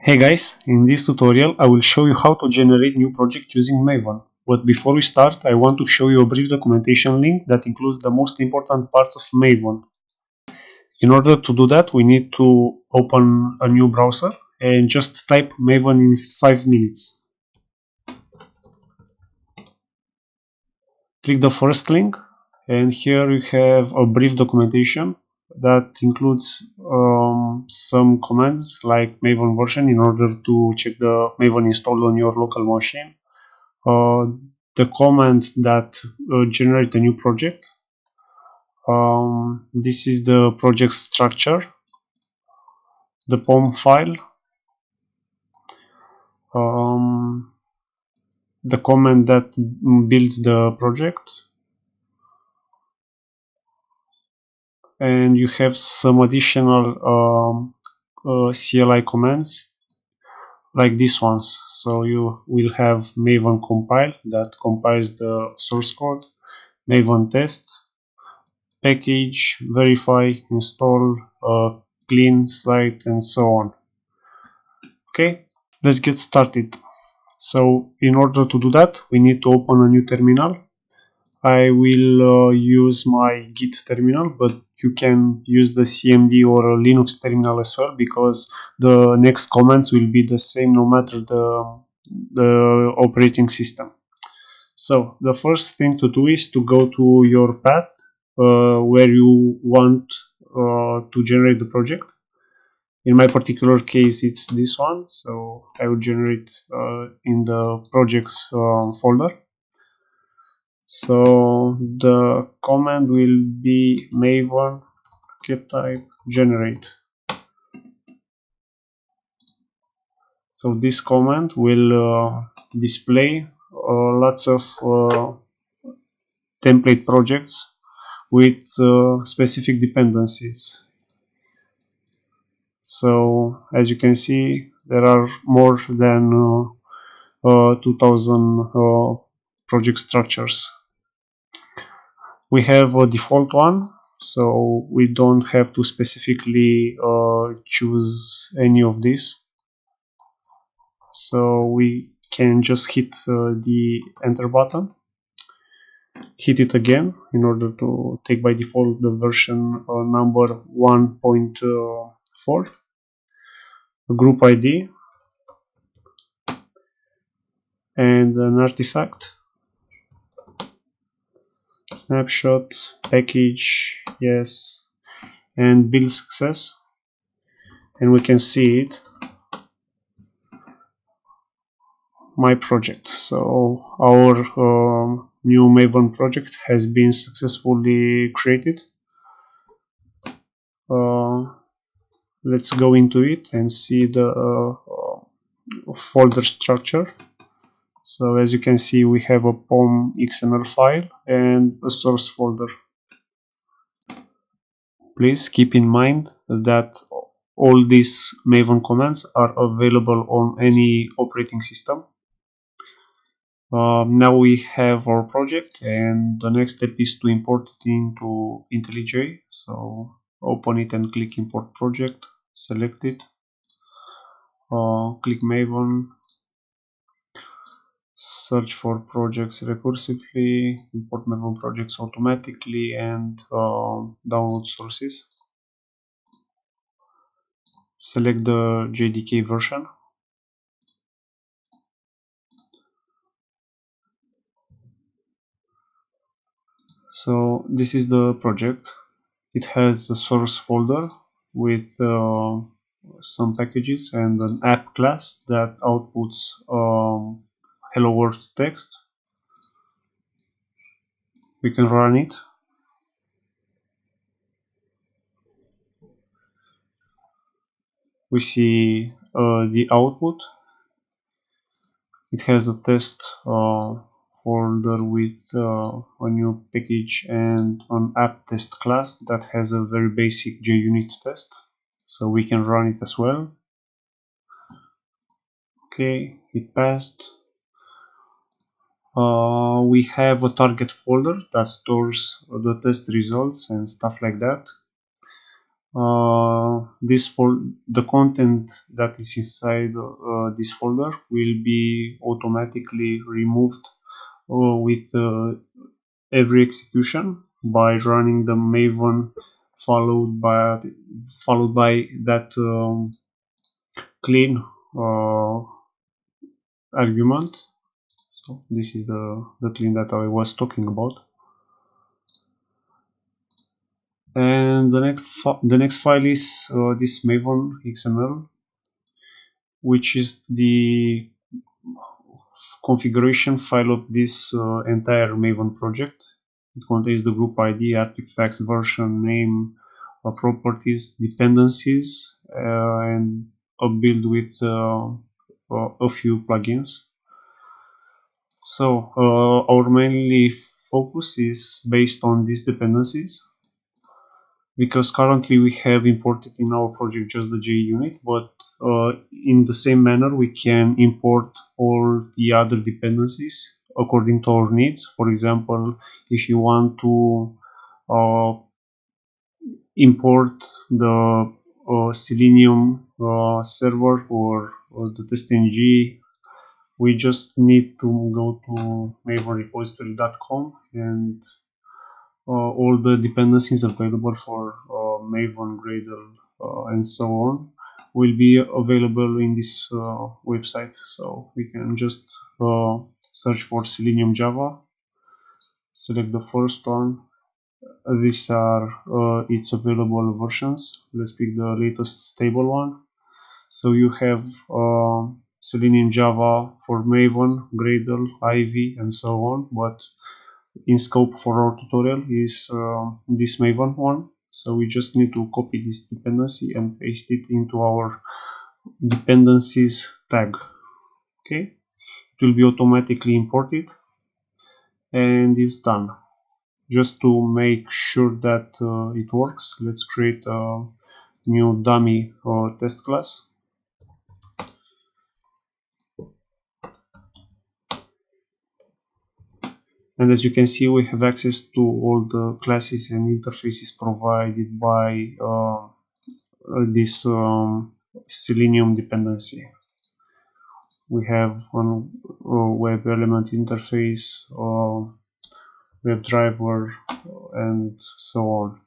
Hey guys, in this tutorial I will show you how to generate new project using Maven. But before we start, I want to show you a brief documentation link that includes the most important parts of Maven. In order to do that, we need to open a new browser and just type Maven in 5 minutes. Click the first link and here you have a brief documentation that includes some commands like Maven version in order to check the Maven installed on your local machine. The command that generate a new project. This is the project structure, the pom file, the command that builds the project, and you have some additional CLI commands like these ones. So you will have Maven compile that compiles the source code, Maven test, package, verify, install, clean site, and so on. Okay, let's get started. So in order to do that, we need to open a new terminal. I will use my Git terminal, but you can use the CMD or a Linux terminal as well, because the next commands will be the same no matter the operating system. So the first thing to do is to go to your path where you want to generate the project. In my particular case, it's this one, so I will generate in the projects folder. So the command will be maven type generate. So this command will display lots of template projects with specific dependencies. So as you can see, there are more than 2000 project structures. We have a default one, so we don't have to specifically choose any of these. So we can just hit the enter button, hit it again in order to take by default the version number 1.4, group ID, and an artifact, snapshot, package, yes, and build success, and we can see it, my project. So our new Maven project has been successfully created. Let's go into it and see the folder structure. So as you can see, we have a pom.xml file and a source folder. Please keep in mind that all these Maven commands are available on any operating system. Now we have our project, and the next step is to import it into IntelliJ. So open it and click import project, select it, click Maven, search for projects recursively, import Maven projects automatically, and download sources. Select the JDK version. So this is the project. It has a source folder with some packages and an app class that outputs hello world text. We can run it. We see the output. It has a test folder with a new package and an app test class that has a very basic JUnit test, so we can run it as well. Okay, it passed. We have a target folder that stores the test results and stuff like that. This for the content that is inside this folder will be automatically removed with every execution by running the Maven followed by that clean uh, argument. So this is the clean that I was talking about. And the next file is this Maven XML, which is the configuration file of this entire Maven project. It contains the group ID, artifacts, version, name, properties, dependencies, and a build with a few plugins. So our mainly focus is based on these dependencies, because currently we have imported in our project just the JUnit, but in the same manner we can import all the other dependencies according to our needs. For example, if you want to uh, import the Selenium server or the testng, we just need to go to mavenrepository.com, and all the dependencies available for Maven, Gradle, and so on will be available in this website. So we can just search for Selenium Java, select the first one. These are its available versions. Let's pick the latest stable one. So you have Selenium Java for Maven, Gradle, Ivy, and so on, but in scope for our tutorial is this Maven one. So we just need to copy this dependency and paste it into our dependencies tag. Okay, it will be automatically imported and is done. Just to make sure that it works, let's create a new dummy test class. And as you can see, we have access to all the classes and interfaces provided by this Selenium dependency. We have one web element interface, web driver, and so on.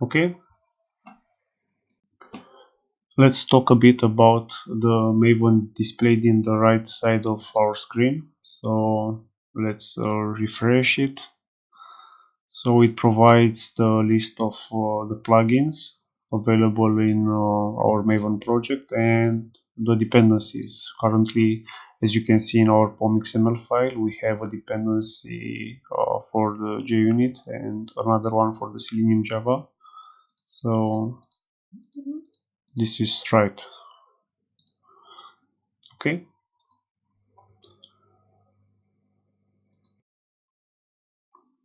Okay, let's talk a bit about the Maven displayed in the right side of our screen. So let's refresh it. So it provides the list of the plugins available in our Maven project and the dependencies. Currently, as you can see in our pom.xml file, we have a dependency for the JUnit and another one for the Selenium Java. So this is right. Okay.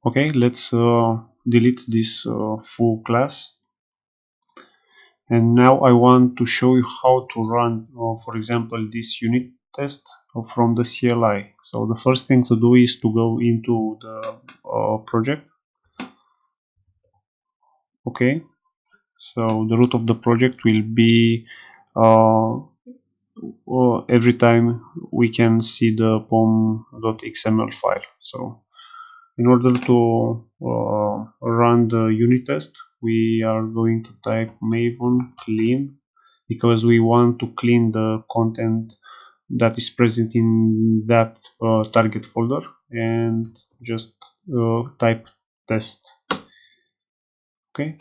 Okay, let's delete this full class. And now I want to show you how to run, for example, this unit test from the CLI. So the first thing to do is to go into the project. Okay, so the root of the project will be every time we can see the pom.xml file. So in order to run the unit test, we are going to type maven clean, because we want to clean the content that is present in that target folder, and just type test. Okay.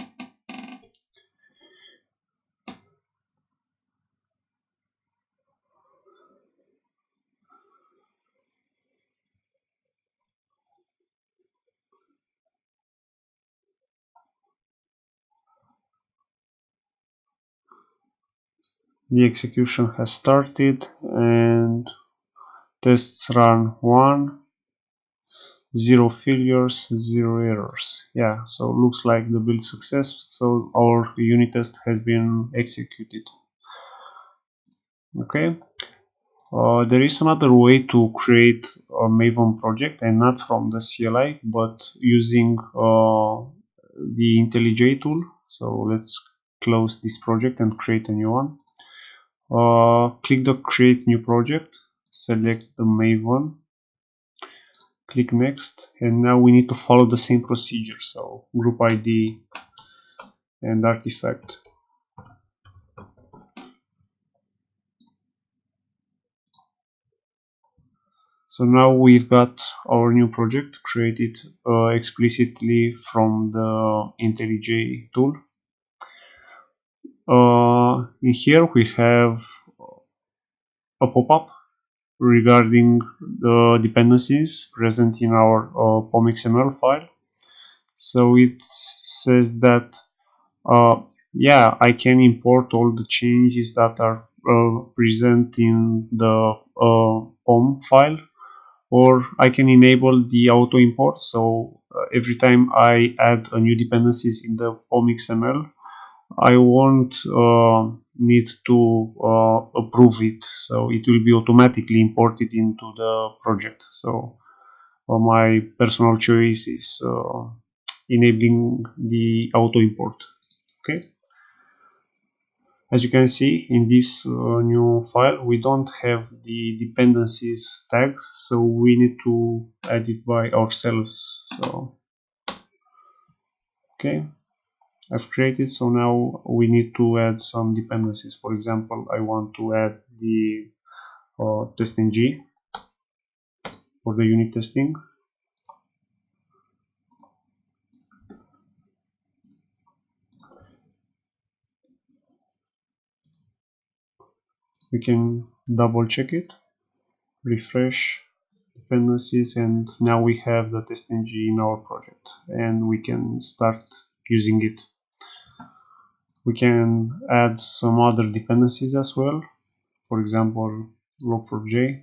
The execution has started and tests run 1, 0 failures, 0 errors. Yeah, so looks like the build success. So our unit test has been executed. Okay. There is another way to create a Maven project, and not from the CLI, but using the IntelliJ tool. So let's close this project and create a new one. Click the create new project, select the Maven, click next, and now we need to follow the same procedure. So group ID and artifact. So now we've got our new project created explicitly from the IntelliJ tool. In here we have a pop-up regarding the dependencies present in our pom.xml file. So it says that yeah, I can import all the changes that are present in the pom file, or I can enable the auto import. So every time I add a new dependencies in the pom.xml, I won't need to approve it, so it will be automatically imported into the project. So my personal choice is enabling the auto import. Okay, as you can see in this new file, we don't have the dependencies tag, so we need to add it by ourselves. So okay, I've created, so now we need to add some dependencies. For example, I want to add the test.ng for the unit testing. We can double check it, refresh dependencies, and now we have the test.ng in our project and we can start using it. We can add some other dependencies as well, for example log4j.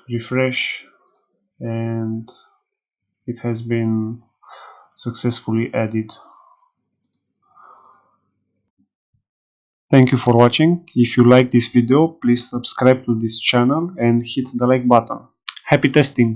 Refresh, and it has been successfully added. Thank you for watching. If you like this video, please subscribe to this channel and hit the like button. Happy testing!